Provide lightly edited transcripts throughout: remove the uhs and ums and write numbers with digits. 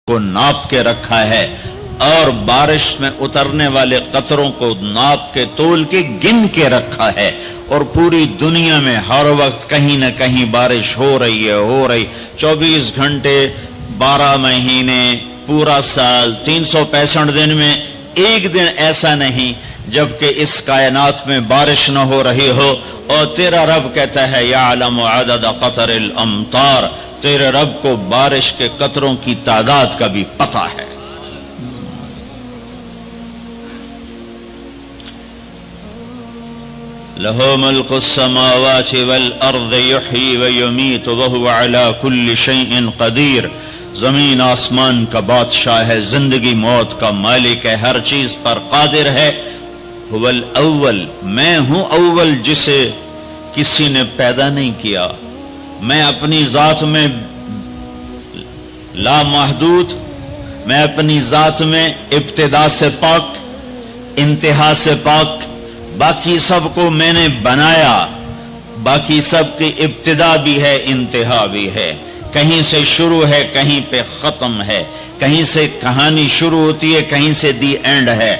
کو ناپ کے رکھا ہے اور بارش میں اترنے والے قطروں کو ناپ کے تول کے گن کے رکھا ہے، اور پوری دنیا میں ہر وقت کہیں نہ کہیں بارش ہو رہی ہے 24 گھنٹے 12 مہینے پورا سال 365 دن میں ایک دن ایسا نہیں جبکہ اس کائنات میں بارش نہ ہو رہی ہو۔ اور تیرا رب کہتا ہے یعلم عدد قطر الامطار، تیرے رب کو بارش کے قطروں کی تعداد کا بھی پتہ ہے۔ لَهُ مُلْكُ السَّمَاوَاتِ وَالْأَرْضِ يُحْيِي وَيُمِيتُ وَهُوَ عَلَى كُلِّ شَيْءٍ قَدِيرٌ، زمین آسمان کا بادشاہ ہے، زندگی موت کا مالک ہے، ہر چیز پر قادر ہے۔ هو الاول، میں ہوں اول جسے کسی نے پیدا نہیں کیا، میں اپنی ذات میں لامحدود، میں اپنی ذات میں ابتدا سے پاک انتہا سے پاک، باقی سب کو میں نے بنایا، باقی سب کی ابتدا بھی ہے انتہا بھی ہے، کہیں سے شروع ہے کہیں پہ ختم ہے، کہیں سے کہانی شروع ہوتی ہے کہیں سے دی اینڈ ہے۔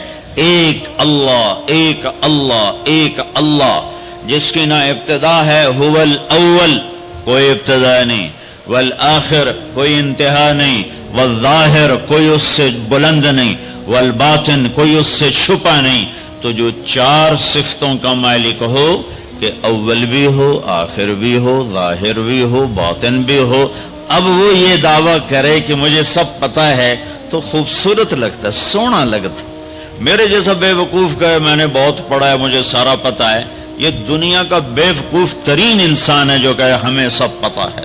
ایک اللہ ایک اللہ ایک اللہ جس کی نہ ابتدا ہے، هو الاول کوئی ابتدا نہیں، والآخر کوئی انتہا نہیں، والظاہر کوئی اس سے بلند نہیں، والباطن کوئی اس سے چھپا نہیں۔ تو جو چار صفتوں کا مالک ہو کہ اول بھی ہو، آخر بھی ہو، ظاہر بھی ہو، باطن بھی ہو، اب وہ یہ دعویٰ کرے کہ مجھے سب پتہ ہے تو خوبصورت لگتا ہے، سونا لگتا۔ میرے جیسا بے وقوف کہے میں نے بہت پڑھا ہے مجھے سارا پتہ ہے، یہ دنیا کا بے وقوف ترین انسان ہے جو کہے ہمیں سب پتہ ہے۔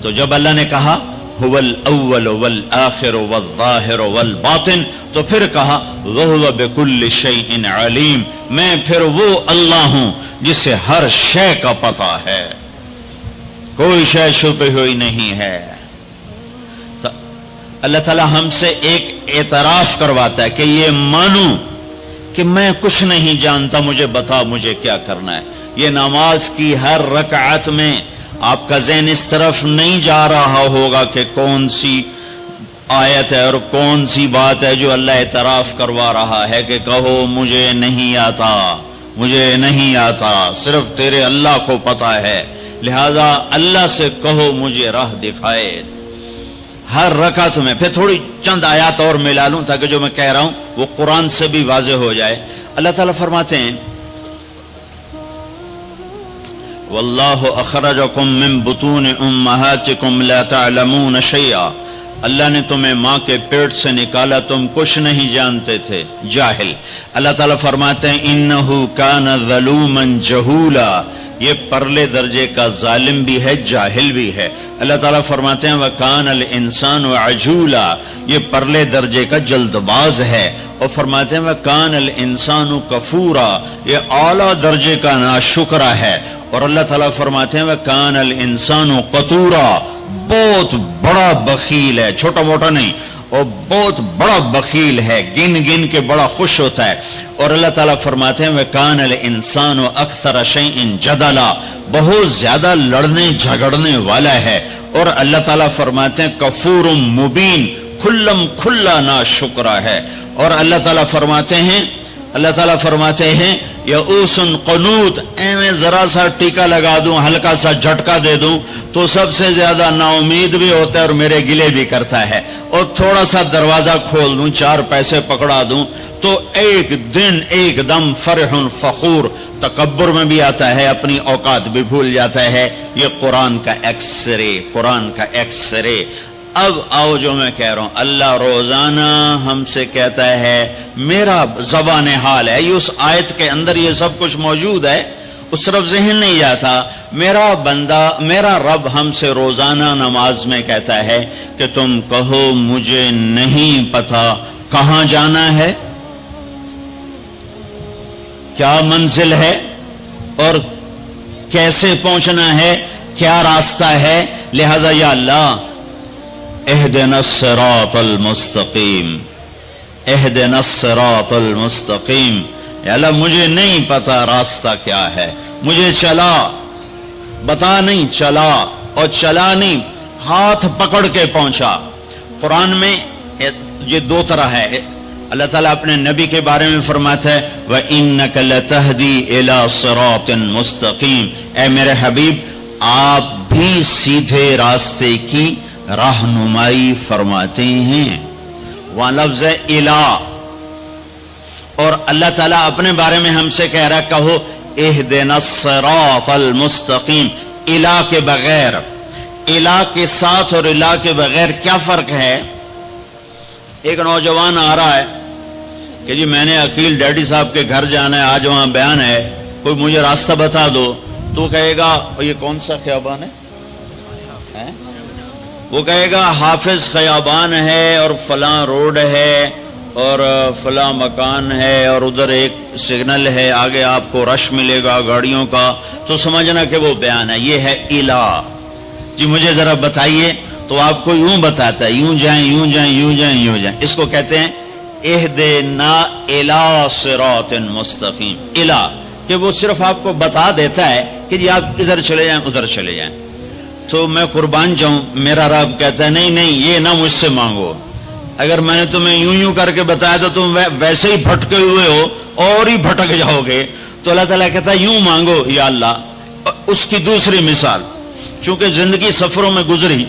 تو جب اللہ نے کہا هو الاول والآخر والظاہر والباطن تو پھر کہا وَهُوَ بِكُلِّ شَيْءٍ عَلِيمٌ، میں پھر وہ اللہ ہوں جسے ہر شے کا پتہ ہے، کوئی شے چھپی ہوئی نہیں ہے۔ تو اللہ تعالی ہم سے ایک اعتراف کرواتا ہے کہ یہ مانو کہ میں کچھ نہیں جانتا، مجھے بتا مجھے کیا کرنا ہے۔ یہ نماز کی ہر رکعت میں آپ کا ذہن اس طرف نہیں جا رہا ہوگا کہ کون سی آیت ہے اور کون سی بات ہے جو اللہ اعتراف کروا رہا ہے کہ کہو مجھے نہیں آتا، مجھے نہیں آتا، صرف تیرے اللہ کو پتہ ہے، لہذا اللہ سے کہو مجھے راہ دکھائے۔ ہر رکعت میں پھر تھوڑی چند آیات اور ملا لوں تاکہ جو میں کہہ رہا ہوں وہ قرآن سے بھی واضح ہو جائے۔ اللہ تعالیٰ فرماتے ہیں واللہ اخرجکم من بطون امہاتکم لا تعلمون شیئا، اللہ نے تمہیں ماں کے پیٹ سے نکالا تم کچھ نہیں جانتے تھے، جاہل۔ اللہ تعالیٰ فرماتے ہیں انہو کان ظلوما جہولا، یہ پرلے درجے کا ظالم بھی ہے جاہل بھی ہے۔ اللہ تعالیٰ فرماتے ہیں وَكَانَ الْإِنسَانُ عَجُولًا، یہ پرلے درجے کا جلد باز ہے، اور فرماتے ہیں وَكَانَ الْإِنسَانُ كَفُورًا، یہ اعلیٰ درجے کا ناشکرہ ہے۔ اور اللہ تعالیٰ فرماتے ہیں وَكَانَ الْإِنسَانُ قَتُورًا، بہت بڑا بخیل ہے، چھوٹا موٹا نہیں، اور بہت بڑا بخیل ہے، گن گن کے بڑا خوش ہوتا ہے۔ اور اللہ تعالیٰ فرماتے ہیں وَكَانَ الْإِنسَانُ أَكْثَرَ شَيْءٍ جَدَلًا، بہت زیادہ لڑنے جھگڑنے والا ہے۔ اور اللہ تعالیٰ فرماتے ہیں کفور مبین، کھلا ناشکرہ ہے۔ اور اللہ تعالیٰ فرماتے ہیں یئوس قنوط، میں ذرا سا ٹیکا لگا دوں، ہلکا سا جھٹکا دے دوں تو سب سے زیادہ نا امید بھی ہوتا ہے اور میرے گلے بھی کرتا ہے، اور تھوڑا سا دروازہ کھول دوں، 4 پیسے پکڑا دوں تو ایک دن ایک دم فرح فخور، تکبر میں بھی آتا ہے، اپنی اوقات بھی بھول جاتا ہے۔ یہ قرآن کا ایکس رے، قرآن کا ایکس رے۔ اب آؤ جو میں کہہ رہا ہوں، اللہ روزانہ ہم سے کہتا ہے، میرا زبان حال ہے، یہ اس آیت کے اندر یہ سب کچھ موجود ہے، اس طرف ذہن نہیں جاتا۔ میرا بندہ، میرا رب ہم سے روزانہ نماز میں کہتا ہے کہ تم کہو مجھے نہیں پتا کہاں جانا ہے، کیا منزل ہے، اور کیسے پہنچنا ہے، کیا راستہ ہے، لہذا یا اللہ اہدنا الصراط المستقیم، اہدنا الصراط المستقیم، یا اللہ مجھے نہیں پتا راستہ کیا ہے، مجھے چلا، بتا نہیں چلا، اور چلا نہیں ہاتھ پکڑ کے پہنچا۔ قرآن میں یہ دو طرح ہے۔ اللہ تعالیٰ اپنے نبی کے بارے میں فرماتا ہے وَإِنَّكَ لَتَهْدِي إِلَى صِرَاطٍ مُسْتَقِيمٍ، اے میرے حبیب آپ بھی سیدھے راستے کی رہنمائی فرماتے ہیں۔ وہاں لفظ ہے الہ، اور اللہ تعالیٰ اپنے بارے میں ہم سے کہہ رہا ہے کہو اہدنا الصراط المستقیم۔ الہ کے بغیر، الہ کے ساتھ اور الہ کے بغیر کیا فرق ہے؟ ایک نوجوان آ رہا ہے کہ جی میں نے عقیل ڈیڈی صاحب کے گھر جانا ہے، آج وہاں بیان ہے، کوئی مجھے راستہ بتا دو، تو کہے گا یہ کون سا خیابان ہے؟ وہ کہے گا حافظ خیابان ہے اور فلاں روڈ ہے اور فلاں مکان ہے اور ادھر ایک سگنل ہے، آگے آپ کو رش ملے گا گاڑیوں کا، تو سمجھنا کہ وہ بیان ہے۔ یہ ہے الہ۔ جی مجھے ذرا بتائیے، تو آپ کو یوں بتاتا ہے یوں جائیں یوں جائیں یوں جائیں یوں جائیں۔ اس کو کہتے ہیں اہدنا الی صراط مستقیم۔ الہ کہ وہ صرف آپ کو بتا دیتا ہے کہ جی آپ ادھر چلے جائیں ادھر چلے جائیں۔ تو میں قربان جاؤں، میرا رب کہتا ہے نہیں نہیں یہ نہ مجھ سے مانگو، اگر میں نے تمہیں یوں یوں کر کے بتایا تو تم ویسے ہی بھٹکے ہوئے ہو اور ہی بھٹک جاؤ گے۔ تو اللہ تعالیٰ کہتا ہے یوں مانگو یا اللہ۔ اس کی دوسری مثال، چونکہ زندگی سفروں میں گزری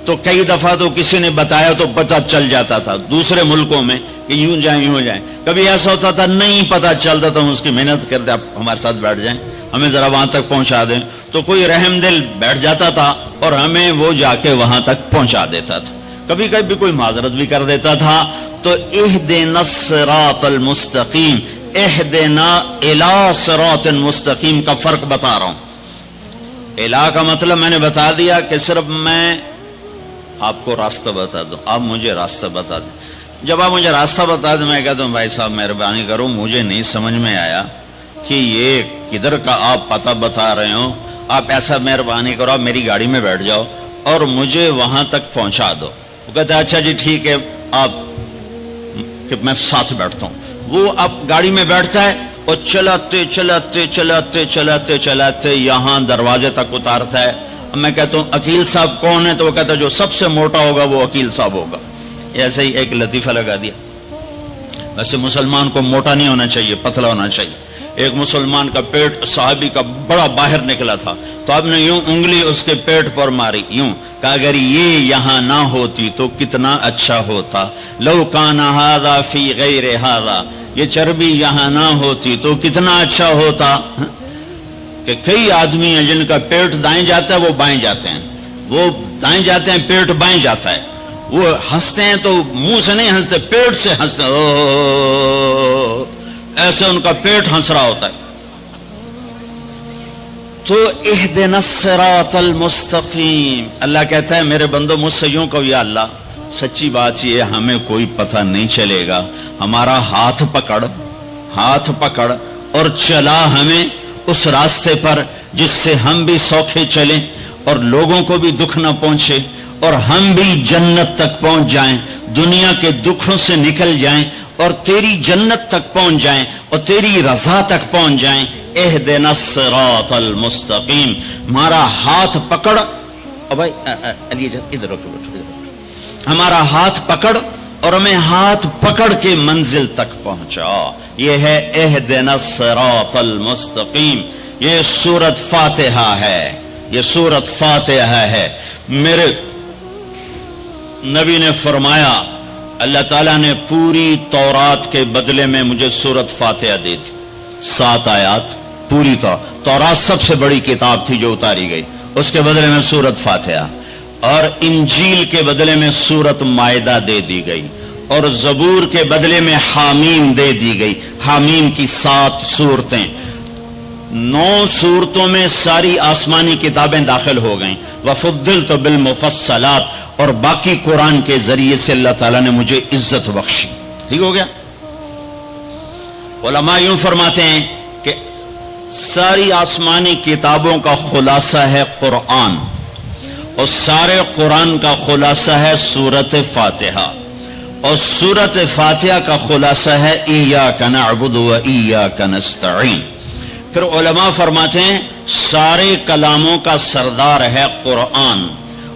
تو کئی دفعہ تو کسی نے بتایا تو پتہ چل جاتا تھا دوسرے ملکوں میں کہ یوں جائیں یوں جائیں، کبھی ایسا ہوتا تھا نہیں پتہ چلتا تو ہم اس کی محنت کرتے آپ ہمارے ساتھ بیٹھ جائیں، ہمیں ذرا وہاں تک پہنچا دیں، تو کوئی رحم دل بیٹھ جاتا تھا اور ہمیں وہ جا کے وہاں تک پہنچا دیتا تھا، کبھی کبھی کوئی معذرت بھی کر دیتا تھا۔ تو اہدنا الصراط المستقیم، اہدنا الی صراط مستقیم کا فرق بتا رہا ہوں۔ الہ کا مطلب میں نے بتا دیا کہ صرف میں آپ کو راستہ بتا دوں، آپ مجھے راستہ بتا دیں۔ جب آپ مجھے راستہ بتا دیں میں کہتا ہوں بھائی صاحب مہربانی کرو مجھے نہیں سمجھ میں آیا کہ یہ کدھر کا آپ پتہ بتا رہے ہو، آپ ایسا مہربانی کرو آپ میری گاڑی میں بیٹھ جاؤ اور مجھے وہاں تک پہنچا دو۔ وہ کہتا ہے اچھا جی ٹھیک ہے آپ، کہ میں ساتھ بیٹھتا ہوں۔ وہ اب گاڑی میں بیٹھتا ہے اور چلاتے چلاتے چلاتے چلاتے چلاتے یہاں دروازے تک اتارتا ہے۔ میں کہتا ہوں عقیل صاحب کون ہے؟ تو وہ کہتا ہے جو سب سے موٹا ہوگا وہ عقیل صاحب ہوگا۔ ایسے ہی ایک لطیفہ لگا دیا۔ ویسے مسلمان کو موٹا نہیں ہونا چاہیے، پتلا ہونا چاہیے۔ ایک مسلمان کا پیٹ صحابی کا بڑا باہر نکلا تھا، تو آپ نے یوں انگلی اس کے پیٹ پر ماری، یوں کہ اگر یہ یہاں نہ ہوتی تو کتنا اچھا ہوتا، لو کان ھذا فی غیر ھذا، یہ چربی یہاں نہ ہوتی تو کتنا اچھا ہوتا۔ کہ کئی آدمی ہیں جن کا پیٹ دائیں جاتا ہے وہ بائیں جاتے ہیں، وہ دائیں جاتے ہیں پیٹ بائیں جاتا ہے، وہ ہنستے ہیں تو منہ سے نہیں ہنستے پیٹ سے ہنستے ہیں، ایسے ان کا پیٹ ہنس رہا ہوتا ہے۔ تو اہدنا الصراط المستقیم، اللہ کہتا ہے میرے بندو مجھ سے یوں کہو یا اللہ سچی بات یہ ہمیں کوئی پتہ نہیں چلے گا، ہمارا ہاتھ پکڑ اور چلا ہمیں اس راستے پر جس سے ہم بھی سوکھے چلیں اور لوگوں کو بھی دکھ نہ پہنچے اور ہم بھی جنت تک پہنچ جائیں، دنیا کے دکھوں سے نکل جائیں اور تیری جنت تک پہنچ جائیں اور تیری رضا تک پہنچ جائیں۔ اہدنا الصراط المستقیم، ہمارا ہاتھ پکڑ، بھائی علی ادھر رکھو، ہمارا ہاتھ پکڑ اور ہمیں ہاتھ پکڑ کے منزل تک پہنچا۔ یہ ہے اہدنا الصراط المستقیم۔ یہ سورت فاتحہ ہے، یہ سورت فاتحہ ہے۔ میرے نبی نے فرمایا اللہ تعالیٰ نے پوری تورات کے بدلے میں مجھے سورت فاتحہ دی تھی، 7 آیات پوری تورات سب سے بڑی کتاب تھی جو اتاری گئی، اس کے بدلے میں سورت فاتحہ، اور انجیل کے بدلے میں سورت مائدہ دے دی گئی، اور زبور کے بدلے میں حامیم دے دی گئی۔ حامیم کی 7 صورتیں، 9 صورتوں میں ساری آسمانی کتابیں داخل ہو گئیں، وفضلت بالمفصلات، اور باقی قرآن کے ذریعے سے اللہ تعالیٰ نے مجھے عزت بخشی۔ ٹھیک ہو گیا؟ علماء یوں فرماتے ہیں کہ ساری آسمانی کتابوں کا خلاصہ ہے قرآن، اور سارے قرآن کا خلاصہ ہے سورت فاتحہ، اور سورت فاتحہ کا خلاصہ ہے ایاک نعبد و ایاک نستعین۔ پھر علماء فرماتے ہیں سارے کلاموں کا سردار ہے قرآن،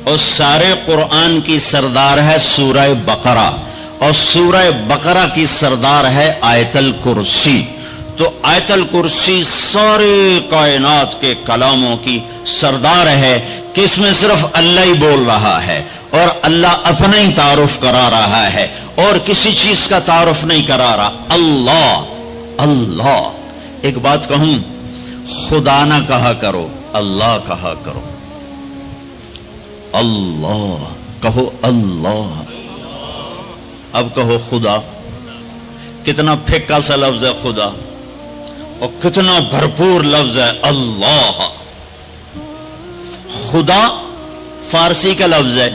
اور سارے قرآن کی سردار ہے سورہ بقرہ، اور سورہ بقرہ کی سردار ہے آیت الکرسی۔ تو آیت الکرسی سارے کائنات کے کلاموں کی سردار ہے کہ اس میں صرف اللہ ہی بول رہا ہے، اور اللہ اپنا ہی تعارف کرا رہا ہے، اور کسی چیز کا تعارف نہیں کرا رہا۔ اللہ اللہ، ایک بات کہوں، خدا نہ کہا کرو، اللہ کہا کرو۔ اللہ کہو، اللہ، اب کہو خدا۔ کتنا پھیکا سا لفظ ہے خدا، اور کتنا بھرپور لفظ ہے اللہ۔ خدا فارسی کا لفظ ہے،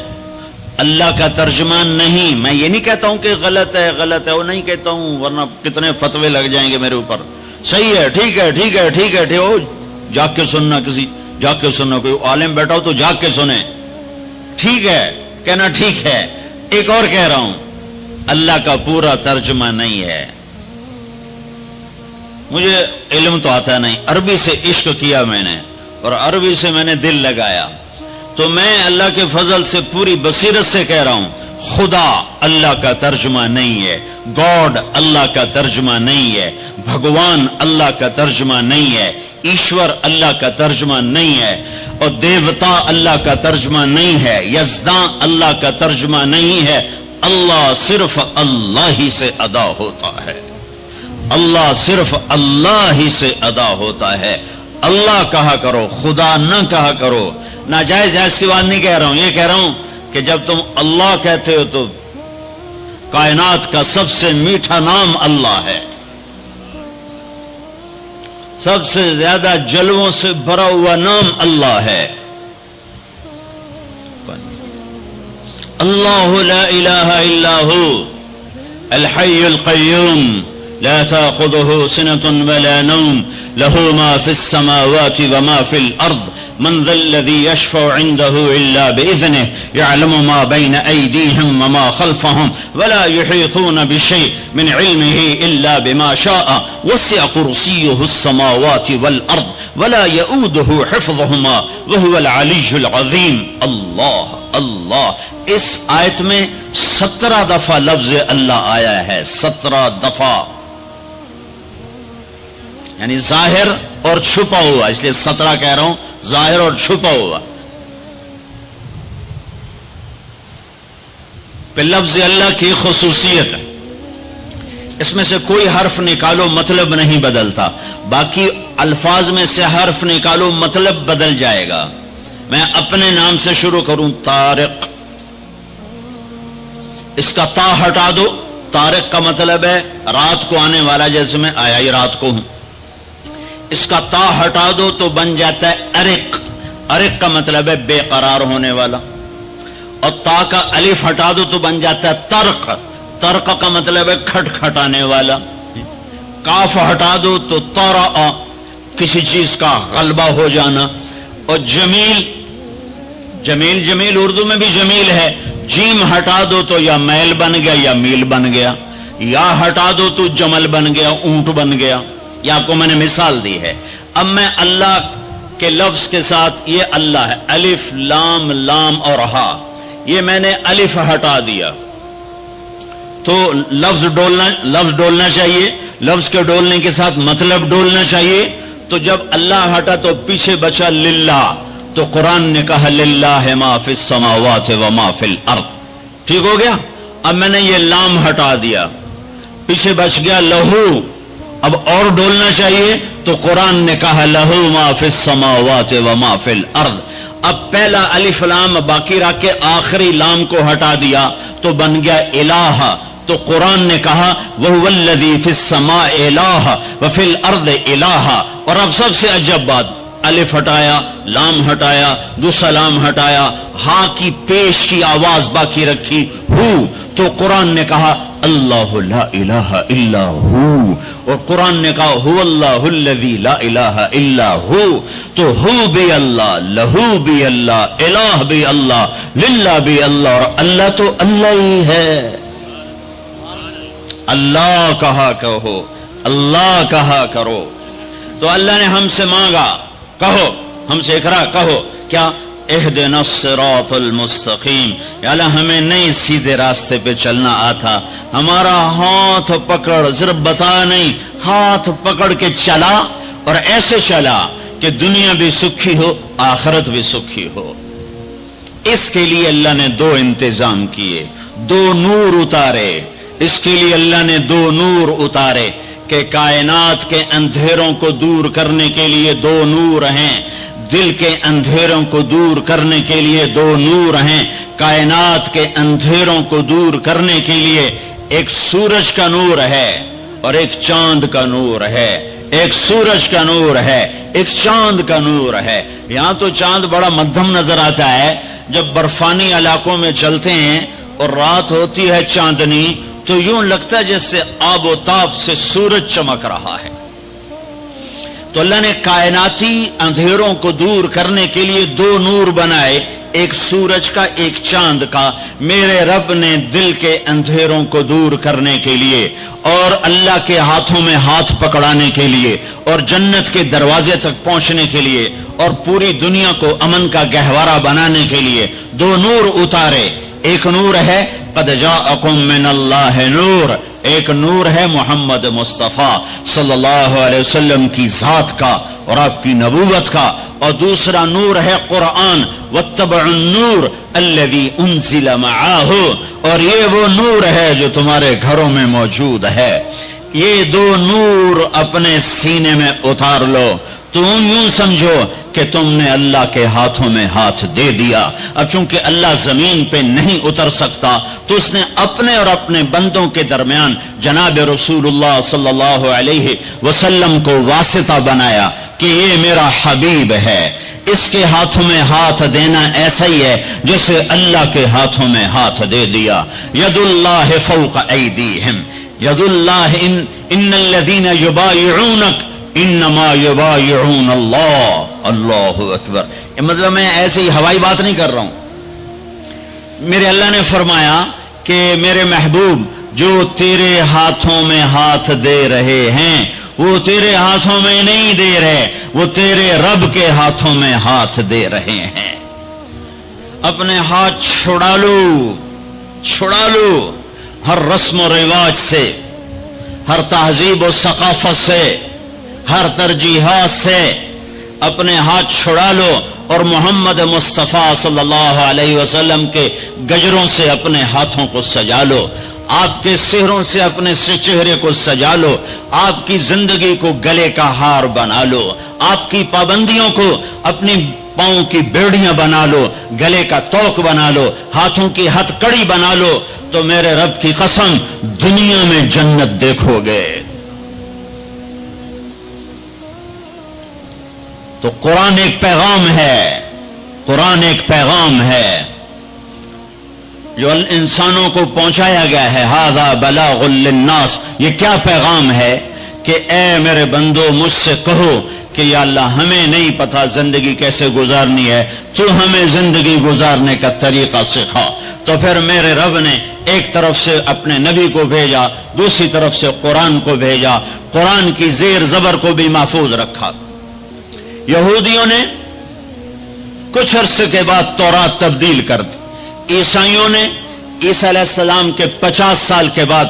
اللہ کا ترجمہ نہیں۔ میں یہ نہیں کہتا ہوں کہ غلط ہے، غلط ہے، وہ نہیں کہتا ہوں، ورنہ کتنے فتوے لگ جائیں گے میرے اوپر۔ صحیح ہے، ٹھیک ہے، ٹھیک ہے، ٹھیک ہے، ٹھیک ہو، جاگ کے سننا، کسی جاگ کے سننا، کوئی عالم بیٹھا ہو تو جاگ کے سنے، ٹھیک ہے کہنا، ٹھیک ہے۔ ایک اور کہہ رہا ہوں، اللہ کا پورا ترجمہ نہیں ہے۔ مجھے علم تو آتا نہیں، عربی سے عشق کیا میں نے، اور عربی سے میں نے دل لگایا، تو میں اللہ کے فضل سے پوری بصیرت سے کہہ رہا ہوں، خدا اللہ کا ترجمہ نہیں ہے، گاڈ اللہ کا ترجمہ نہیں ہے، بھگوان اللہ کا ترجمہ نہیں ہے، ایشور اللہ کا ترجمہ نہیں ہے، اور دیوتا اللہ کا ترجمہ نہیں ہے، یزداں اللہ کا ترجمہ نہیں ہے۔ اللہ صرف اللہ ہی سے ادا ہوتا ہے، اللہ صرف اللہ ہی سے ادا ہوتا ہے۔ اللہ کہا کرو، خدا نہ کہا کرو۔ ناجائز ہے اس کی بات نہیں کہہ رہا ہوں، یہ کہہ رہا ہوں کہ جب تم اللہ کہتے ہو تو کائنات کا سب سے میٹھا نام اللہ ہے، سب سے زیادہ جلووں سے بھرا ہوا نام اللہ ہے۔ اللہ لا الہ الا ہو الحی القیوم لا تأخذه سنة ولا نوم له ما في السماوات وما في الأرض من ذا الذي يشفع عنده إلا بإذنه يعلم ما بين أيديهم وما خلفهم ولا يحيطون بشيء من علمه إلا بما شاء وسع كرسيه السماوات والأرض ولا يؤوده حفظهما وهو العلي العظيم۔ اللہ اللہ، اس آیت میں 17 دفعہ لفظ اللہ آیا ہے، 17 دفعہ، یعنی ظاہر اور چھپا ہوا، اس لیے 17 کہہ رہا ہوں، ظاہر اور چھپا ہوا۔ پہ لفظ اللہ کی خصوصیت ہے، اس میں سے کوئی حرف نکالو مطلب نہیں بدلتا، باقی الفاظ میں سے حرف نکالو مطلب بدل جائے گا۔ میں اپنے نام سے شروع کروں، طارق، اس کا تا ہٹا دو، طارق کا مطلب ہے رات کو آنے والا، جیسے میں آیا ہی رات کو ہوں۔ اس کا تا ہٹا دو تو بن جاتا ہے ارق، ارق کا مطلب ہے بے قرار ہونے والا، اور تا کا الف ہٹا دو تو بن جاتا ہے ترق، ترق کا مطلب ہے کھٹ کھٹانے والا، کاف ہٹا دو تو طرأ، کسی چیز کا غلبہ ہو جانا، اور جمیل، جمیل جمیل اردو میں بھی جمیل ہے، جیم ہٹا دو تو یا میل بن گیا یا میل بن گیا، یا ہٹا دو تو جمل بن گیا، اونٹ بن گیا۔ یہ آپ کو میں نے مثال دی ہے۔ اب میں اللہ کے لفظ کے ساتھ، یہ اللہ ہے، الف لام لام اور ہا، یہ میں نے الف ہٹا دیا تو لفظ ڈولنا چاہیے، لفظ کے ڈولنے کے ساتھ مطلب ڈولنا چاہیے۔ تو جب اللہ ہٹا تو پیچھے بچا للہ، تو قرآن نے کہا للہ ما فی السماوات و ما فی الارض، ٹھیک ہو گیا۔ اب میں نے یہ لام ہٹا دیا، پیچھے بچ گیا لہو، اب اور ڈولنا چاہیے، تو قرآن نے کہا لہو ما فی السماوات و ما فی الارض۔ اب پہلا الف لام باقی رکھ کے آخری لام کو ہٹا دیا تو بن گیا الہ، تو قرآن نے کہا وَهُوَ الَّذِي فِي السَّمَاءِ إِلَٰهٌ وَفِي الْأَرْضِ إِلَٰهٌ۔ اور اب سب سے عجب بات، الف ہٹایا، لام ہٹایا، دوسرا لام ہٹایا، ہاں کی پیش کی آواز باقی رکھی، ہو، تو قرآن نے کہا اللہ لا الہ الا ہو، اور قرآن نے کہا هو اللہ الذی لا الہ الا ہو، تو ہو بھی اللہ، لہو بھی اللہ، الہ بھی اللہ، للہ بھی اللہ، اور اللہ تو اللہ ہی ہے۔ اللہ کہا کہو، اللہ کہا کرو۔ تو اللہ نے ہم سے مانگا، کہو ہم سے اقرا کہو کیا؟ اہدنا الصراط المستقیم، یا اللہ ہمیں نہیں سیدھے راستے پہ چلنا آتا، ہمارا ہاتھ پکڑ، صرف بتا نہیں، ہاتھ پکڑ کے چلا اور ایسے چلا کہ دنیا بھی سکھی ہو آخرت بھی سکھی ہو۔ اس کے لیے اللہ نے دو انتظام کیے، دو نور اتارے، اس کے لیے اللہ نے دو نور اتارے کہ کائنات کے اندھیروں کو دور کرنے کے لیے دو نور ہیں، دل کے اندھیروں کو دور کرنے کے لیے دو نور ہیں، کائنات کے اندھیروں کو دور کرنے کے لیے ایک سورج کا نور ہے اور ایک چاند کا نور ہے، ایک سورج کا نور ہے، ایک چاند کا نور ہے۔ یہاں تو چاند بڑا مدھم نظر آتا ہے، جب برفانی علاقوں میں چلتے ہیں اور رات ہوتی ہے چاندنی تو یوں لگتا ہے جیسے آب و تاب سے سورج چمک رہا ہے۔ تو اللہ نے کائناتی اندھیروں کو دور کرنے کے لیے دو نور بنائے، ایک سورج کا ایک چاند کا۔ میرے رب نے دل کے اندھیروں کو دور کرنے کے لیے اور اللہ کے ہاتھوں میں ہاتھ پکڑانے کے لیے اور جنت کے دروازے تک پہنچنے کے لیے اور پوری دنیا کو امن کا گہوارہ بنانے کے لیے دو نور اتارے۔ ایک نور ہے قد جاءکم من اللہ نور، ایک نور ہے محمد مصطفیٰ صلی اللہ علیہ وسلم کی ذات کا اور آپ کی نبوت کا، اور دوسرا نور ہے قرآن، واتبعوا النور الذی انزل معاہ، اور یہ وہ نور ہے جو تمہارے گھروں میں موجود ہے۔ یہ دو نور اپنے سینے میں اتار لو، تم یوں سمجھو کہ تم نے اللہ کے ہاتھوں میں ہاتھ دے دیا۔ اب چونکہ اللہ زمین پہ نہیں اتر سکتا تو اس نے اپنے اور اپنے بندوں کے درمیان جناب رسول اللہ صلی اللہ علیہ وسلم کو واسطہ بنایا کہ یہ میرا حبیب ہے، اس کے ہاتھوں میں ہاتھ دینا ایسا ہی ہے جیسے اللہ کے ہاتھوں میں ہاتھ دے دیا۔ ید اللہ فوق ایدیہم، ید اللہ ان الذین یبایعونک انما یبایعون اللہ۔ اللہ اکبر۔ یہ مطلب میں ایسے ہی ہوائی بات نہیں کر رہا ہوں، میرے اللہ نے فرمایا کہ میرے محبوب جو تیرے ہاتھوں میں ہاتھ دے رہے ہیں وہ تیرے ہاتھوں میں نہیں دے رہے، وہ تیرے رب کے ہاتھوں میں ہاتھ دے رہے ہیں۔ اپنے ہاتھ چھڑا لو، چھڑا لو ہر رسم و رواج سے، ہر تہذیب و ثقافت سے، ہر ترجیحات سے اپنے ہاتھ چھڑا لو اور محمد مصطفیٰ صلی اللہ علیہ وسلم کے گجروں سے اپنے ہاتھوں کو سجا لو، آپ کے سہروں سے اپنے چہرے کو سجا لو، آپ کی زندگی کو گلے کا ہار بنا لو، آپ کی پابندیوں کو اپنی پاؤں کی بیڑیاں بنا لو، گلے کا توق بنا لو، ہاتھوں کی ہتھ کڑی بنا لو، تو میرے رب کی قسم دنیا میں جنت دیکھو گے۔ تو قرآن ایک پیغام ہے، قرآن ایک پیغام ہے جو انسانوں کو پہنچایا گیا ہے۔ ھذا بلاغ للناس، یہ کیا پیغام ہے کہ اے میرے بندو مجھ سے کہو کہ یا اللہ ہمیں نہیں پتا زندگی کیسے گزارنی ہے، تو ہمیں زندگی گزارنے کا طریقہ سکھا۔ تو پھر میرے رب نے ایک طرف سے اپنے نبی کو بھیجا، دوسری طرف سے قرآن کو بھیجا، قرآن کی زیر زبر کو بھی محفوظ رکھا۔ یہودیوں نے کچھ عرصے کے بعد تورات تبدیل کر دی، عیسائیوں نے عیسیٰ علیہ السلام کے 50 سال کے بعد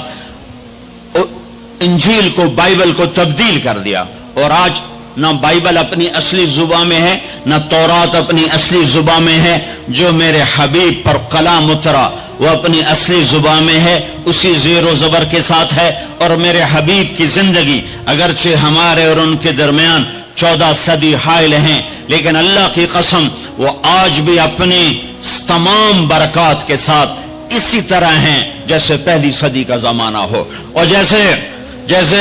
انجیل کو، بائبل کو تبدیل کر دیا، اور آج نہ بائبل اپنی اصلی زبان میں ہے نہ تورات اپنی اصلی زبان میں ہے۔ جو میرے حبیب پر کلام اترا وہ اپنی اصلی زبان میں ہے، اسی زیر و زبر کے ساتھ ہے، اور میرے حبیب کی زندگی اگرچہ ہمارے اور ان کے درمیان 14 صدی حائل ہیں، لیکن اللہ کی قسم وہ آج بھی اپنی تمام برکات کے ساتھ اسی طرح ہیں جیسے پہلی صدی کا زمانہ ہو، اور جیسے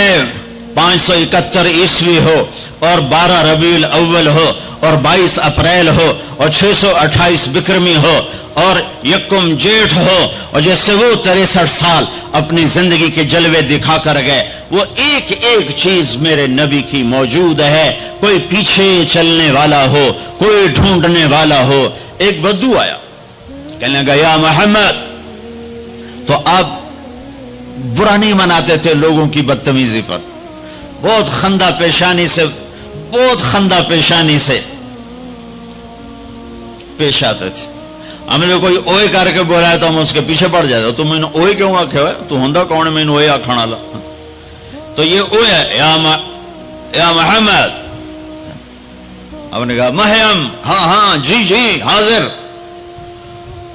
571 عیسوی ہو اور 12 ربیع الاول ہو اور 22 اپریل ہو اور 628 بکرمی ہو اور یکم جیٹھ ہو، اور جیسے وہ 63 سال اپنی زندگی کے جلوے دکھا کر گئے، وہ ایک ایک چیز میرے نبی کی موجود ہے۔ کوئی پیچھے چلنے والا ہو، کوئی ڈھونڈنے والا ہو۔ ایک بدو آیا، کہنے لگا یا محمد، تو آپ برا نہیں مناتے تھے لوگوں کی بدتمیزی پر، بہت خندہ پیشانی سے بہت خندہ پیشانی سے پیش آتے تھے. ہم نے کوئی اوئے کر کے بولا تو ہم اس کے پیچھے پڑ جاتے. تو میں نے اوئے کیوں آکھے ہوئے, تو ہوندا کون ہے میں نے اوئے آکھن والا. تو یہ اوئے ہے, یا محمد. ہم نے کہا مہیم, ہاں ہاں جی جی حاضر.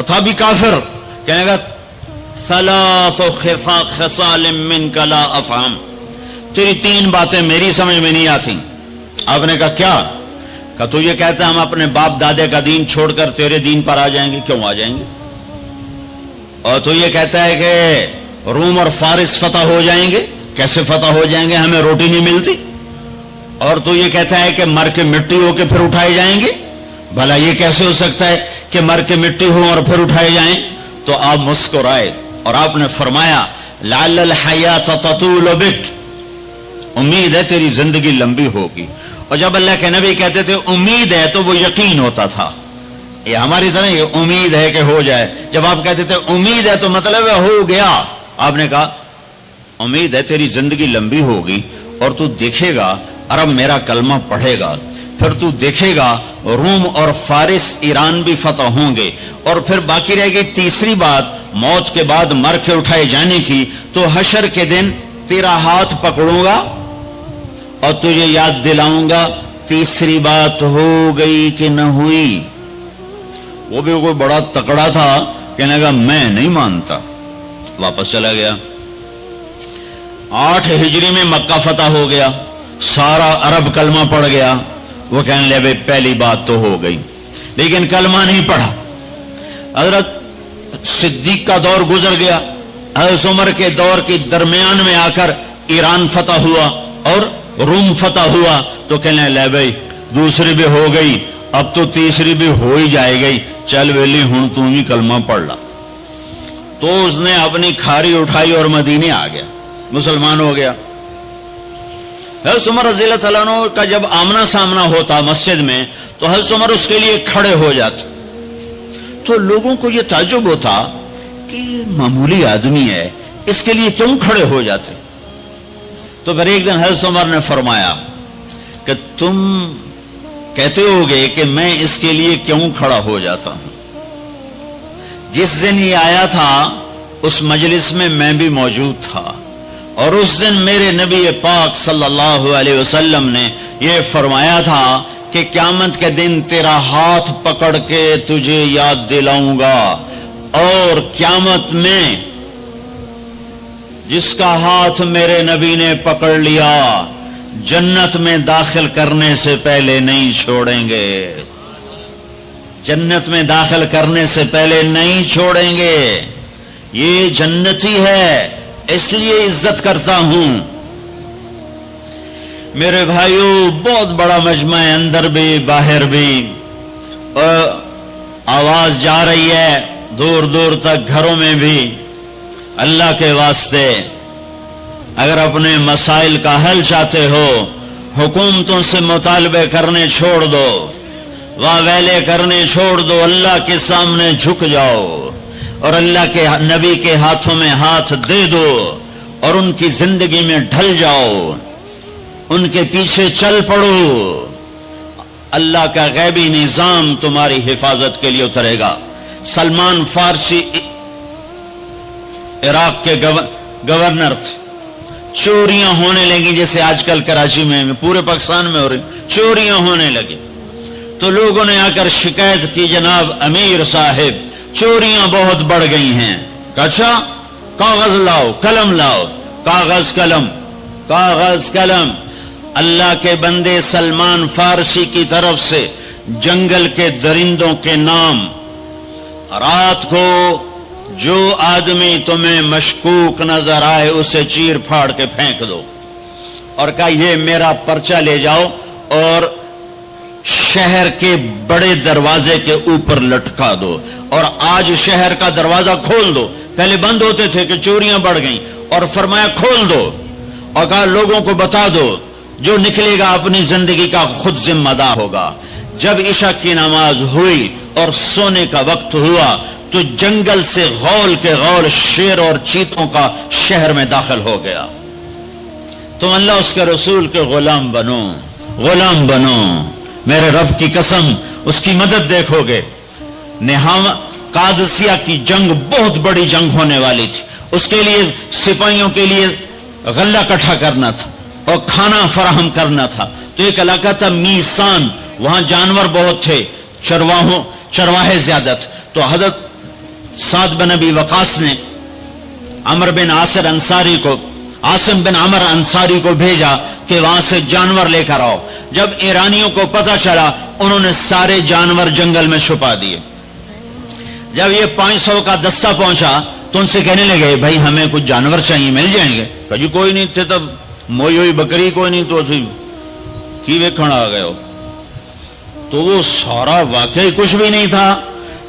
تھا بھی کافر. کہنے گا ثلاث خصال منک لا افہم, تیری 3 باتیں میری سمجھ میں نہیں آتی. آپ نے کہا کیا؟ کہ تو یہ کہتا ہے ہم اپنے باپ دادے کا دین چھوڑ کر تیرے دین پر آ جائیں گے. کیوں آ جائیں گے؟ اور تو یہ کہتا ہے کہ روم اور فارس فتح ہو جائیں گے. کیسے فتح ہو جائیں گے, ہمیں روٹی نہیں ملتی. اور تو یہ کہتا ہے کہ مر کے مٹی ہو کے پھر اٹھائے جائیں گے. بھلا یہ کیسے ہو سکتا ہے کہ مر کے مٹی ہو اور پھر اٹھائے جائیں؟ تو آپ مسکرائے اور آپ نے فرمایا لعل الحیات تطول بک, امید ہے تیری زندگی لمبی ہوگی. اور جب اللہ کے نبی کہتے تھے امید ہے تو وہ یقین ہوتا تھا. یہ ہماری طرح یہ امید ہے کہ ہو جائے. جب آپ کہتے تھے امید ہے تو مطلب ہے ہو گیا. آپ نے کہا امید ہے تیری زندگی لمبی ہوگی اور تو دیکھے گا عرب میرا کلمہ پڑھے گا, پھر تو دیکھے گا روم اور فارس ایران بھی فتح ہوں گے. اور پھر باقی رہے گی تیسری بات موت کے بعد مر کے اٹھائے جانے کی. تو حشر کے دن تیرا ہاتھ پکڑوں گا اور تجھے یاد دلاؤں گا تیسری بات ہو گئی کہ نہ ہوئی. وہ بھی کوئی بڑا تکڑا تھا, کہنے لگا میں نہیں مانتا. واپس چلا گیا. 8 ہجری میں مکہ فتح ہو گیا, سارا عرب کلمہ پڑھ گیا. وہ کہنے لگے بھائی پہلی بات تو ہو گئی, لیکن کلمہ نہیں پڑھا. حضرت صدیق کا دور گزر گیا, حضرت عمر کے دور کے درمیان میں آ کر ایران فتح ہوا اور روم فتح ہوا. تو کہنے لے بھائی دوسری بھی ہو گئی, اب تو تیسری بھی ہو ہی جائے گئی, چل ویلی ہوں تم ہی کلمہ پڑھ لا. تو اس نے اپنی کھاری اٹھائی اور مدینے آ گیا, مسلمان ہو گیا. حضرت عمر رضی اللہ تعالیٰ عنہ کا جب آمنا سامنا ہوتا مسجد میں تو حضرت عمر اس کے لیے کھڑے ہو جاتے. تو لوگوں کو یہ تعجب ہوتا کہ معمولی آدمی ہے, اس کے لیے کیوں کھڑے ہو جاتے. تو پھر ایک دن حضرت عمر نے فرمایا کہ تم کہتے ہوگے کہ میں اس کے لیے کیوں کھڑا ہو جاتا ہوں. جس دن یہ آیا تھا اس مجلس میں میں بھی موجود تھا, اور اس دن میرے نبی پاک صلی اللہ علیہ وسلم نے یہ فرمایا تھا کہ قیامت کے دن تیرا ہاتھ پکڑ کے تجھے یاد دلاؤں گا, اور قیامت میں جس کا ہاتھ میرے نبی نے پکڑ لیا جنت میں داخل کرنے سے پہلے نہیں چھوڑیں گے. جنت میں داخل کرنے سے پہلے نہیں چھوڑیں گے. یہ جنتی ہے اس لیے عزت کرتا ہوں. میرے بھائیوں بہت بڑا مجمع ہے, اندر بھی باہر بھی, آواز جا رہی ہے دور دور تک, گھروں میں بھی. اللہ کے واسطے اگر اپنے مسائل کا حل چاہتے ہو حکومتوں سے مطالبے کرنے چھوڑ دو, واہ ویلے کرنے چھوڑ دو, اللہ کے سامنے جھک جاؤ اور اللہ کے نبی کے ہاتھوں میں ہاتھ دے دو اور ان کی زندگی میں ڈھل جاؤ, ان کے پیچھے چل پڑو. اللہ کا غیبی نظام تمہاری حفاظت کے لیے اترے گا. سلمان فارسی عراق کے گورنر تھے. چوریاں ہونے لگی جیسے آج کل کراچی میں پورے پاکستان میں ہو رہی, چوریاں ہونے لگی. تو لوگوں نے آ کر شکایت کی جناب امیر صاحب چوریاں بہت بڑھ گئی ہیں. اچھا کاغذ لاؤ قلم لاؤ. کاغذ قلم کاغذ قلم. اللہ کے بندے سلمان فارسی کی طرف سے جنگل کے درندوں کے نام, رات کو جو آدمی تمہیں مشکوک نظر آئے اسے چیر پھاڑ کے پھینک دو, اور کہا یہ میرا پرچہ لے جاؤ اور شہر کے بڑے دروازے کے اوپر لٹکا دو, اور آج شہر کا دروازہ کھول دو. پہلے بند ہوتے تھے کہ چوریاں بڑھ گئیں, اور فرمایا کھول دو, اور کہا لوگوں کو بتا دو جو نکلے گا اپنی زندگی کا خود ذمہ دار ہوگا. جب عشاء کی نماز ہوئی اور سونے کا وقت ہوا تو جنگل سے غول کے غول شیر اور چیتوں کا شہر میں داخل ہو گیا. تم اللہ اس کے رسول کے غلام بنو غلام بنو, میرے رب کی قسم اس کی مدد دیکھو گے. قادسیہ کی جنگ بہت بڑی جنگ ہونے والی تھی, اس کے لیے سپاہیوں کے لیے غلہ اکٹھا کرنا تھا اور کھانا فراہم کرنا تھا. تو ایک علاقہ تھا میسان, وہاں جانور بہت تھے, چرواہے زیادہ تھے. تو حضرت سعد بن ابی وقاص نے عمر بن عاصم بن عمر انصاری کو بھیجا کہ وہاں سے جانور لے کر آؤ. جب ایرانیوں کو پتہ چلا, انہوں نے سارے جانور جنگل میں چھپا دیے. جب یہ 500 کا دستہ پہنچا تو ان سے کہنے لگے بھائی ہمیں کچھ جانور چاہیے, مل جائیں گے؟ کہا جی کوئی نہیں تھے, تب موئی ہوئی بکری کوئی نہیں تو کی ویکھن آ گئے ہو. تو وہ سارا واقعی کچھ بھی نہیں تھا.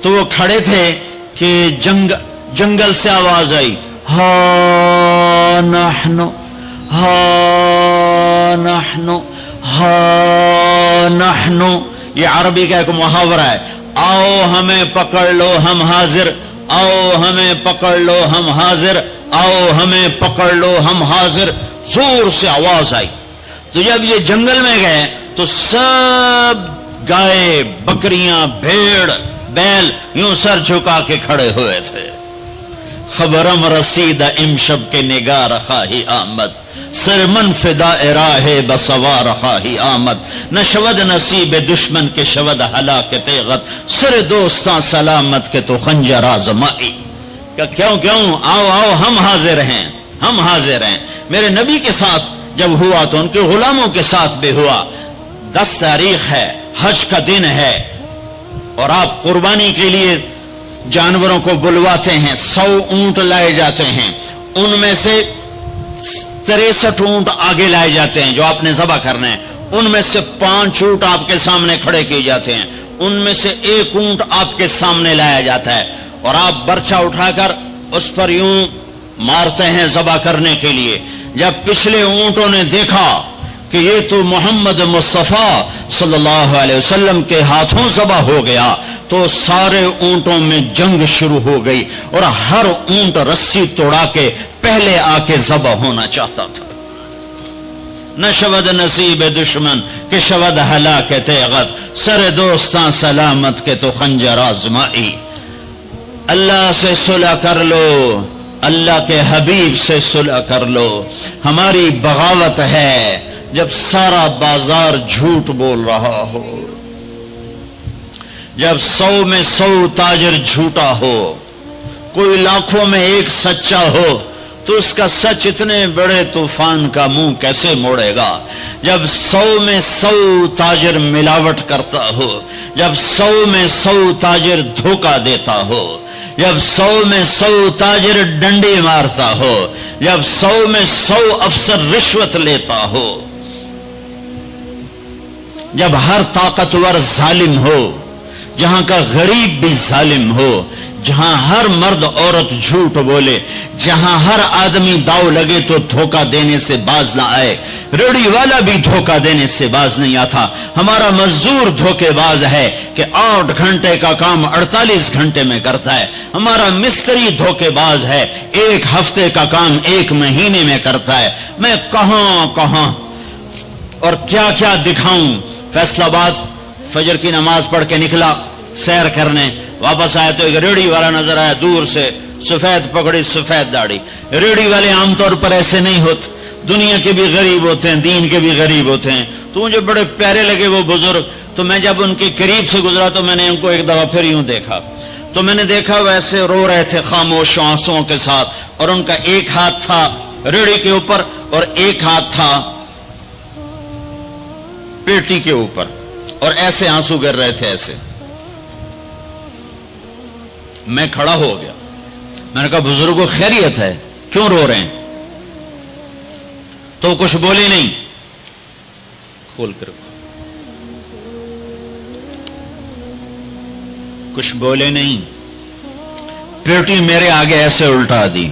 تو وہ کھڑے تھے کہ جنگل سے آواز آئی, ہا نحنو ہا نحنو ہا نحنو. یہ عربی کا ایک محاورہ ہے, آؤ ہمیں پکڑ لو ہم حاضر, آؤ ہمیں پکڑ لو ہم حاضر, آؤ ہمیں پکڑ لو ہم حاضر. زور سے آواز آئی. تو جب یہ جنگل میں گئے تو سب گائے, بکریاں, بھیڑ, بیل یوں سر جھکا کے کھڑے ہوئے تھے. خبرم رسید امشب کے نگار خواہی آمد, سر من فدا راہ بسوار خواہی آمد. نہ شود نصیب دشمن کے شود ہلاک تیغت, سر دوستاں سلامت کے تو خنجر آزمائی. کہ کیوں آؤ آؤ ہم حاضر ہیں, ہم حاضر ہیں. میرے نبی کے ساتھ جب ہوا تو ان کے غلاموں کے ساتھ بھی ہوا. 10 تاریخ ہے, حج کا دن ہے, اور آپ قربانی کے لیے جانوروں کو بلواتے ہیں. 100 اونٹ لائے جاتے ہیں, ان میں سے 63 اونٹ آگے لائے جاتے ہیں جو آپ نے ذبح کرنا ہے. ان میں سے 5 اونٹ آپ کے سامنے کھڑے کیے جاتے ہیں, ان میں سے 1 اونٹ آپ کے سامنے لایا جاتا ہے, اور آپ برچہ اٹھا کر اس پر یوں مارتے ہیں ذبح کرنے کے لیے. جب پچھلے اونٹوں نے دیکھا کہ یہ تو محمد مصطفیٰ صلی اللہ علیہ وسلم کے ہاتھوں ذبح ہو گیا, تو سارے اونٹوں میں جنگ شروع ہو گئی, اور ہر اونٹ رسی توڑا کے پہلے آ کے ذبح ہونا چاہتا تھا. نہ شود نصیب دشمن کہ شود ہلاک تیغت, سر دوستاں سلامت کے تو خنجر آزمائی. اللہ سے صلح کر لو, اللہ کے حبیب سے صلح کر لو. ہماری بغاوت ہے جب سارا بازار جھوٹ بول رہا ہو, جب 100 میں 100 تاجر جھوٹا ہو, کوئی لاکھوں میں 1 سچا ہو, تو اس کا سچ اتنے بڑے طوفان کا منہ کیسے موڑے گا؟ جب 100 میں 100 تاجر ملاوٹ کرتا ہو, جب 100 میں 100 تاجر دھوکہ دیتا ہو, جب 100 میں 100 تاجر ڈنڈی مارتا ہو, جب 100 میں 100 افسر رشوت لیتا ہو, جب ہر طاقتور ظالم ہو, جہاں کا غریب بھی ظالم ہو, جہاں ہر مرد عورت جھوٹ بولے, جہاں ہر آدمی داؤ لگے تو دھوکہ دینے سے باز نہ آئے, ریڑھی والا بھی دھوکہ دینے سے باز نہیں آتا. ہمارا مزدور دھوکے باز ہے کہ 8 گھنٹے کا کام 48 گھنٹے میں کرتا ہے. ہمارا مستری دھوکے باز ہے, 1 ہفتے کا کام 1 مہینے میں کرتا ہے. میں کہاں اور کیا کیا دکھاؤں. فیصل آباد فجر کی نماز پڑھ کے نکلا سیر کرنے, واپس آیا تو ایک ریڑھی والا نظر آیا دور سے, سفید پگڑی سفید داڑھی. ریڑھی والے عام طور پر ایسے نہیں ہوتے, دنیا کے بھی غریب ہوتے ہیں, دین کے بھی غریب ہوتے ہیں. تو مجھے بڑے پیارے لگے وہ بزرگ. تو میں جب ان کے قریب سے گزرا تو میں نے ان کو ایک دفعہ پھر یوں دیکھا, تو میں نے دیکھا ویسے رو رہے تھے خاموش آنسوؤں کے ساتھ, اور ان کا ایک ہاتھ تھا ریڑھی کے اوپر اور ایک ہاتھ تھا پیٹی کے اوپر, اور ایسے آنسو گر رہے تھے ایسے. میں کھڑا ہو گیا, میں نے کہا بزرگوں خیریت ہے, کیوں رو رہے ہیں؟ تو کچھ بولے نہیں. کھول کر کچھ بولے نہیں. پیٹی میرے آگے ایسے الٹا دی,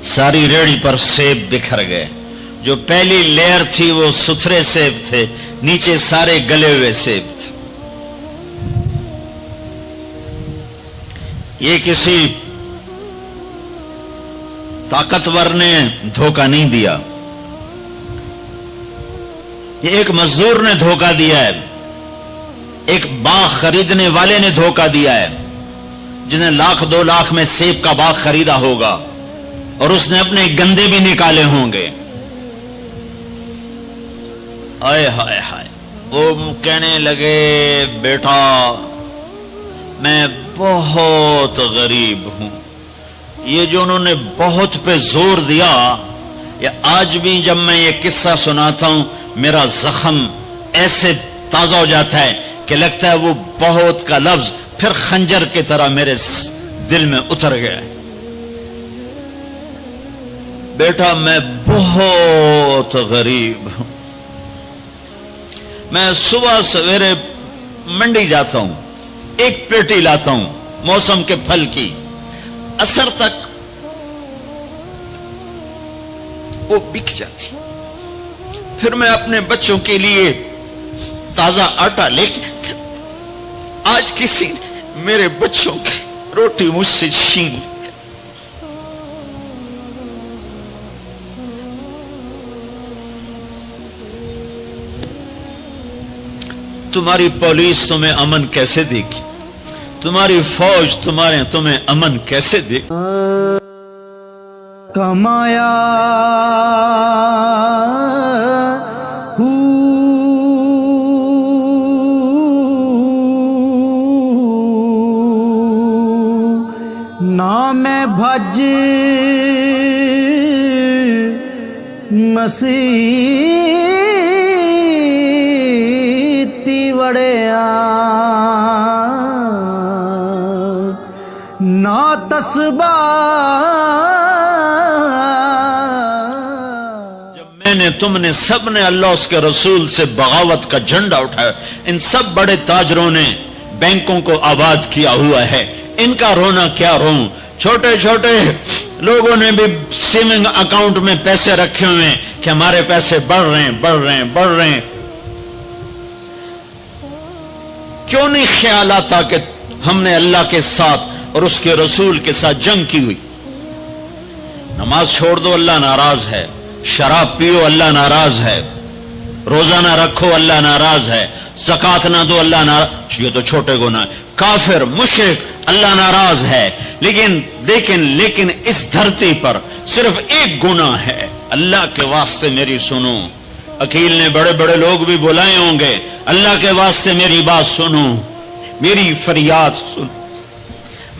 ساری ریڑھی پر سیب بکھر گئے. جو پہلی لیئر تھی وہ ستھرے سیب تھے, نیچے سارے گلے ہوئے سیب تھے. یہ کسی طاقتور نے دھوکہ نہیں دیا, یہ ایک مزدور نے دھوکہ دیا ہے، ایک باغ خریدنے والے نے دھوکہ دیا ہے، جس نے 1,00,000 2 لاکھ میں سیب کا باغ خریدا ہوگا اور اس نے اپنے گندے بھی نکالے ہوں گے۔ آئے ہائے ہائے، وہ کہنے لگے بیٹا میں بہت غریب ہوں۔ یہ جو انہوں نے بہت پہ زور دیا، یا آج بھی جب میں یہ قصہ سناتا ہوں میرا زخم ایسے تازہ ہو جاتا ہے کہ لگتا ہے وہ بہت کا لفظ پھر خنجر کی طرح میرے دل میں اتر گیا ہے۔ بیٹا میں بہت غریب ہوں، میں صبح سویرے منڈی جاتا ہوں، ایک پیٹی لاتا ہوں موسم کے پھل کی، عصر تک وہ بک جاتی، پھر میں اپنے بچوں کے لیے تازہ آٹا لے کے، آج کسی نے میرے بچوں کی روٹی مجھ سے چھین لی۔ تمہاری پولیس تمہیں امن کیسے دے گی؟ تمہاری فوج تمہیں امن کیسے دے گی؟ کمایا نہ میں بھج مسیتی وڑیا نہ تسبیح تم نے سب نے اللہ اس کے رسول سے بغاوت کا جھنڈا اٹھایا، ان سب بڑے تاجروں نے بینکوں کو آباد کیا ہوا ہے، ان کا رونا کیا روں؟ چھوٹے چھوٹے لوگوں نے بھی سیونگ اکاؤنٹ میں پیسے رکھے ہوئے ہیں کہ ہمارے پیسے بڑھ رہے ہیں۔ کیوں نہیں خیال آتا کہ ہم نے اللہ کے ساتھ اور اس کے رسول کے ساتھ جنگ کی ہوئی؟ نماز چھوڑ دو اللہ ناراض ہے، شراب پیو اللہ ناراض ہے، روزہ نہ رکھو اللہ ناراض ہے، زکات نہ دو اللہ ناراض، یہ تو چھوٹے گناہ، کافر مشرک اللہ ناراض ہے، لیکن اس دھرتی پر صرف ایک گناہ ہے۔ اللہ کے واسطے میری سنو، عقیل نے بڑے بڑے لوگ بھی بلائے ہوں گے، اللہ کے واسطے میری بات سنو، میری فریاد سنو۔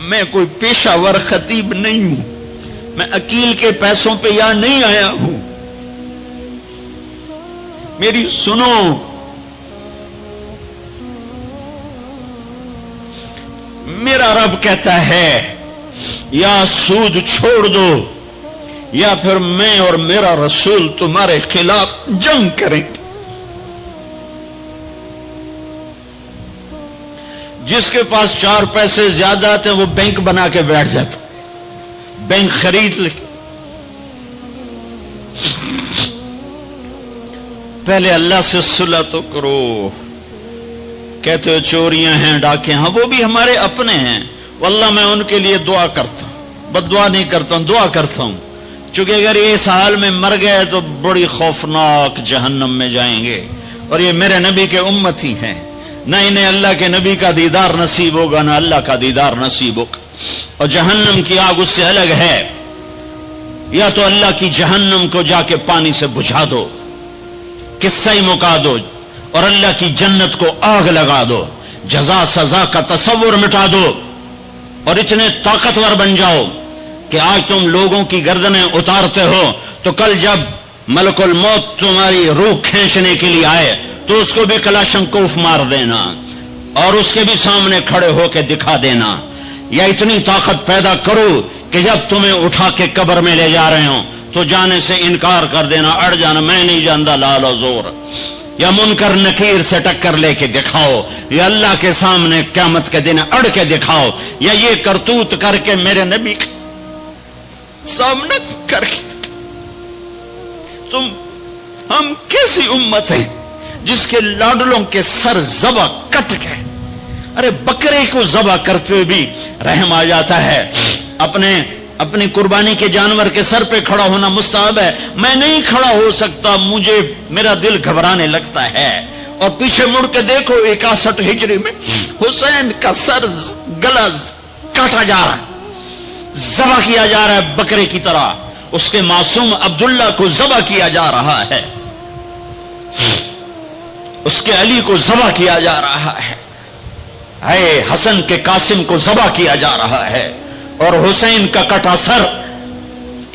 میں کوئی پیشہ ور خطیب نہیں ہوں، میں عقیل کے پیسوں پہ یہاں نہیں آیا ہوں، میری سنو۔ میرا رب کہتا ہے یا سود چھوڑ دو یا پھر میں اور میرا رسول تمہارے خلاف جنگ کریں گے۔ جس کے پاس 4 پیسے زیادہ آتے ہیں وہ بینک بنا کے بیٹھ جاتا، بینک خرید لے۔ پہلے اللہ سے صلح تو کرو۔ کہتے ہو چوریاں ہیں، ڈاکے، ہاں وہ بھی ہمارے اپنے ہیں، واللہ میں ان کے لیے دعا کرتا ہوں، بد دعا نہیں کرتا ہوں، دعا کرتا ہوں، چونکہ اگر یہ اس حال میں مر گئے تو بڑی خوفناک جہنم میں جائیں گے، اور یہ میرے نبی کے امتی ہیں، نہ انہیں اللہ کے نبی کا دیدار نصیب ہوگا نہ اللہ کا دیدار نصیب ہوگا، اور جہنم کی آگ اس سے الگ ہے۔ یا تو اللہ کی جہنم کو جا کے پانی سے بجھا دو، قصہ ہی مکا دو، اور اللہ کی جنت کو آگ لگا دو، جزا سزا کا تصور مٹا دو، اور اتنے طاقتور بن جاؤ کہ آج تم لوگوں کی گردنیں اتارتے ہو تو کل جب ملک الموت تمہاری روح کھینچنے کے لیے آئے تو اس کو بھی کلاشنکوف مار دینا اور اس کے بھی سامنے کھڑے ہو کے دکھا دینا، یا اتنی طاقت پیدا کرو کہ جب تمہیں اٹھا کے قبر میں لے جا رہے ہوں تو جانے سے انکار کر دینا، اڑ جانا، میں نہیں جانتا لال و زور، یا منکر نکیر سے ٹکر لے کے دکھاؤ، یا اللہ کے سامنے قیامت کے دن اڑ کے دکھاؤ، یا یہ کرتوت کر کے میرے نبی کے سامنے کر کے ہم کیسی امت ہے جس کے لاڈلوں کے سر ذبح کٹ گئے؟ ارے بکرے کو ذبح کرتے ہوئے بھی رحم آ جاتا ہے، اپنے اپنی قربانی کے جانور کے سر پہ کھڑا ہونا مستحب ہے. میں نہیں کھڑا ہو سکتا, مجھے میرا دل گھبرانے لگتا ہے. اور پیچھے مڑ کے دیکھو 61 ہجری میں حسین کا سر گلا کاٹا جا رہا ہے, ذبح کیا جا رہا ہے بکرے کی طرح. اس کے معصوم عبداللہ کو ذبح کیا جا رہا ہے, اس کے علی کو ذبح کیا جا رہا ہے, اے حسن کے قاسم کو ذبح کیا جا رہا ہے. اور حسین کا کٹا سر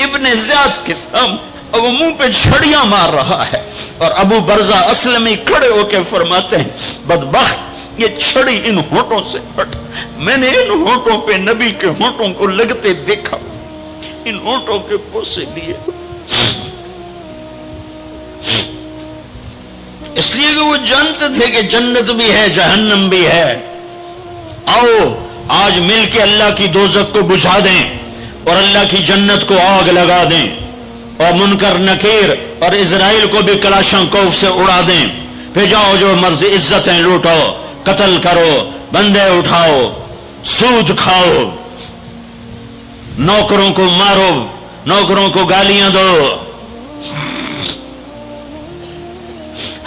ابن زیاد کے سامنے وہ منہ پہ چھڑیاں مار رہا ہے. اور ابو برزہ اسلمی کھڑے ہو کے فرماتے ہیں بدبخت یہ چھڑی ان ہونٹوں سے ہٹ, میں نے ان ہونٹوں پہ نبی کے ہونٹوں کو لگتے دیکھا, ان ہونٹوں کے پوسے لیے, اس لیے کہ وہ جانتے تھے کہ جنت بھی ہے جہنم بھی ہے. آؤ آج مل کے اللہ کی دوزخ کو بجھا دیں اور اللہ کی جنت کو آگ لگا دیں, اور منکر نکیر اور اسرائیل کو بھی کلاشن کوف سے اڑا دیں. پھر جاؤ جو مرضی عزتیں لوٹو, قتل کرو, بندے اٹھاؤ, سود کھاؤ, نوکروں کو مارو, نوکروں کو گالیاں دو.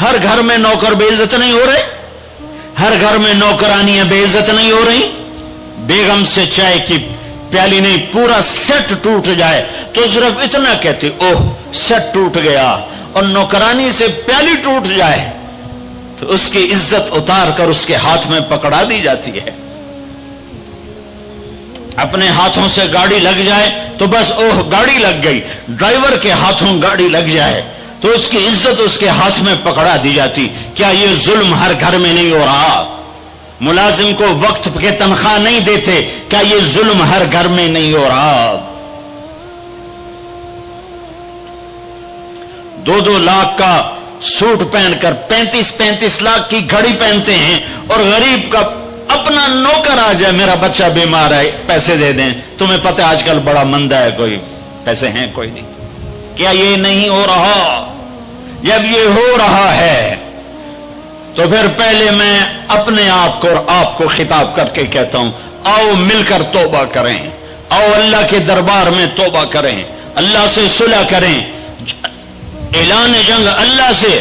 ہر گھر میں نوکر بے عزت نہیں ہو رہے, ہر گھر میں نوکرانیاں بے عزت نہیں ہو رہی. بیگم سے چائے کی پیالی نہیں پورا سیٹ ٹوٹ جائے تو صرف اتنا کہتے اوہ سیٹ ٹوٹ گیا, اور نوکرانی سے پیالی ٹوٹ جائے تو اس کی عزت اتار کر اس کے ہاتھ میں پکڑا دی جاتی ہے. اپنے ہاتھوں سے گاڑی لگ جائے تو بس اوہ گاڑی لگ گئی, ڈرائیور کے ہاتھوں گاڑی لگ جائے تو اس کی عزت اس کے ہاتھ میں پکڑا دی جاتی. کیا یہ ظلم ہر گھر میں نہیں ہو رہا؟ ملازم کو وقت کے تنخواہ نہیں دیتے, کیا یہ ظلم ہر گھر میں نہیں ہو رہا؟ 2-2 لاکھ کا سوٹ پہن کر 35-35 لاکھ کی گھڑی پہنتے ہیں, اور غریب کا اپنا نوکر آ جائے میرا بچہ بیمار ہے پیسے دے دیں, تمہیں پتہ آج کل بڑا مندہ ہے, کوئی پیسے ہیں کوئی نہیں. کیا یہ نہیں ہو رہا؟ جب یہ ہو رہا ہے تو پھر پہلے میں اپنے آپ کو اور آپ کو خطاب کر کے کہتا ہوں آؤ مل کر توبہ کریں, آؤ اللہ کے دربار میں توبہ کریں, اللہ سے صلح کریں. اعلان جنگ اللہ سے,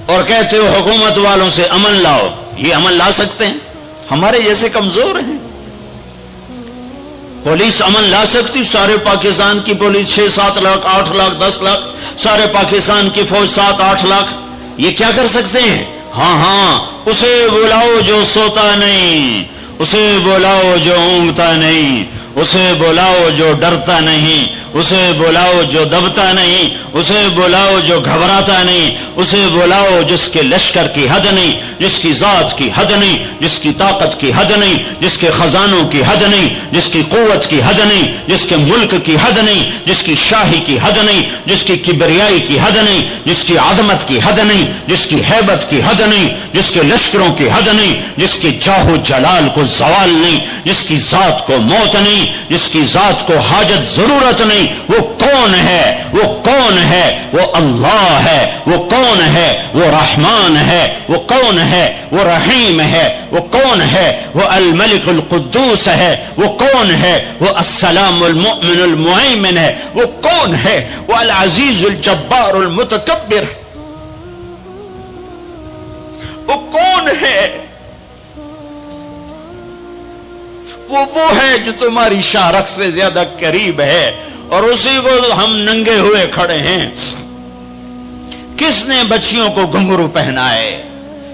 اور کہتے ہو حکومت والوں سے امن لاؤ, یہ امن لا سکتے ہیں؟ ہمارے جیسے کمزور ہیں. پولیس امن لا سکتی؟ سارے پاکستان کی پولیس 6-7 لاکھ 8 لاکھ 10 لاکھ, سارے پاکستان کی فوج 7-8 لاکھ, یہ کیا کر سکتے ہیں؟ ہاں اسے بلاؤ جو سوتا نہیں, اسے بلاؤ جو اونگتا نہیں, اسے بلاؤ جو ڈرتا نہیں, اسے بلاؤ جو دبتا نہیں, اسے بلاؤ جو گھبراتا نہیں, اسے بلاؤ جس کے لشکر کی حد نہیں, جس کی ذات کی حد نہیں, جس کی طاقت کی حد نہیں, جس کے خزانوں کی حد نہیں, جس کی قوت کی حد نہیں, جس کے ملک کی حد نہیں, جس کی شاہی کی حد نہیں, جس کی کبریائی کی حد نہیں, جس کی عظمت کی حد نہیں, جس کی ہیبت کی حد نہیں, جس کے لشکروں کی حد نہیں, جس کی جاہ و جلال کو زوال نہیں, جس کی ذات کو موت نہیں, جس کی ذات کو حاجت ضرورت نہیں. وہ کون ہے؟ وہ کون ہے؟ وہ اللہ ہے. وہ کون ہے؟ وہ رحمان ہے. وہ کون ہے؟ وہ رحیم ہے. وہ کون ہے؟ وہ الملک القدوس ہے. وہ کون ہے؟ وہ السلام المؤمن المؤمن ہے. وہ کون ہے؟ وہ العزیز الجبار المتکبر. وہ کون ہے؟ وہ ہے جو تمہاری شارخ سے زیادہ قریب ہے, اور اسی کو ہم ننگے ہوئے کھڑے ہیں. کس نے بچیوں کو گھنگرو پہنائے؟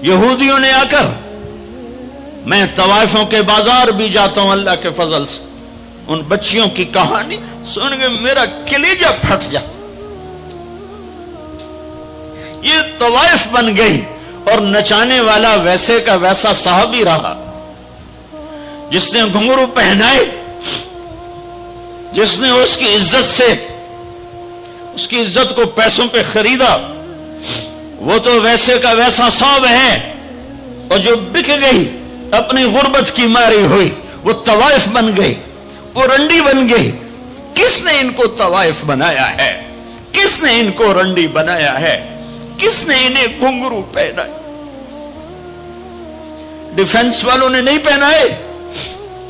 یہودیوں نے آ کر. میں طوائفوں کے بازار بھی جاتا ہوں اللہ کے فضل سے, ان بچیوں کی کہانی سن کے میرا کلیجہ پھٹ جاتا. یہ طوائف بن گئی, اور نچانے والا ویسے کا ویسا صحابی رہا جس نے گھنگرو پہنائے, جس نے اس کی عزت سے اس کی عزت کو پیسوں پہ خریدا, وہ تو ویسے کا ویسا صاحب ہے. اور جو بک گئی اپنی غربت کی ماری ہوئی, وہ طوائف بن گئی, وہ رنڈی بن گئی. کس نے ان کو طوائف بنایا ہے؟ کس نے ان کو رنڈی بنایا ہے؟ کس نے انہیں گھنگرو پہنائے؟ ڈیفنس والوں نے نہیں پہنائے,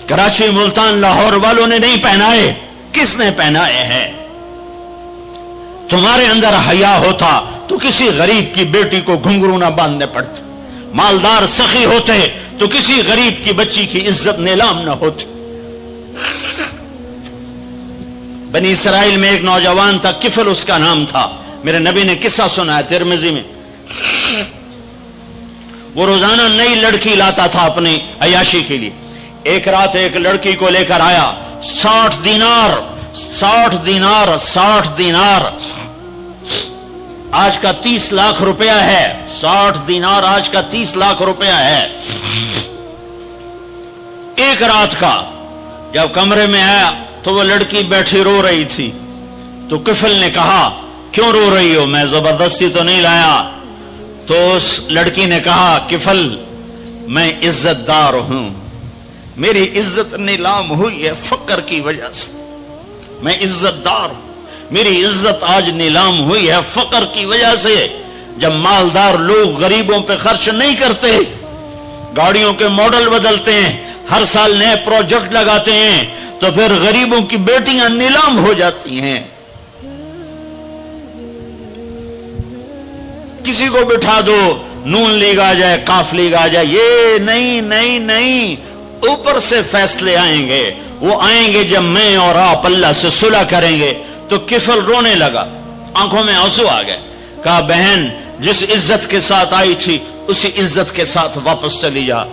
کراچی ملتان لاہور والوں نے نہیں پہنائے, کس نے پہنائے ہیں؟ تمہارے اندر حیا ہوتا تو کسی غریب کی بیٹی کو گھنگرو نہ باندھنے پڑتے، مالدار سخی ہوتے تو کسی غریب کی بچی کی عزت نیلام نہ ہوتی۔ بنی اسرائیل میں ایک نوجوان تھا، کفل اس کا نام تھا، میرے نبی نے قصہ سنا ہے ترمذی میں۔ وہ روزانہ نئی لڑکی لاتا تھا اپنی عیاشی کے لیے۔ ایک رات ایک لڑکی کو لے کر آیا، 60 دینار آج کا 30 لاکھ روپیہ ہے، 60 دینار آج کا 30 لاکھ روپیہ ہے ایک رات کا۔ جب کمرے میں آیا تو وہ لڑکی بیٹھی رو رہی تھی، تو کفل نے کہا کیوں رو رہی ہو؟ میں زبردستی تو نہیں لایا۔ تو اس لڑکی نے کہا کفل میں عزت دار ہوں، میری عزت نیلام ہوئی ہے فقر کی وجہ سے، میں عزت دار ہوں، میری عزت آج نیلام ہوئی ہے فقر کی وجہ سے۔ جب مالدار لوگ غریبوں پہ خرچ نہیں کرتے، گاڑیوں کے ماڈل بدلتے ہیں، ہر سال نئے پروجیکٹ لگاتے ہیں، تو پھر غریبوں کی بیٹیاں نیلام ہو جاتی ہیں۔ کسی کو بٹھا دو، نون لیگ آ جائے، کاف لیگ آ جائے، یہ نہیں، اوپر سے فیصلے آئیں گے۔ وہ آئیں گے جب میں اور آپ اللہ سے صلح کریں گے۔ تو کفل رونے لگا، آنکھوں میں آنسو آ گئے۔ کہا بہن، جس عزت کے ساتھ آئی تھی اسی عزت کے ساتھ واپس چلی جا۔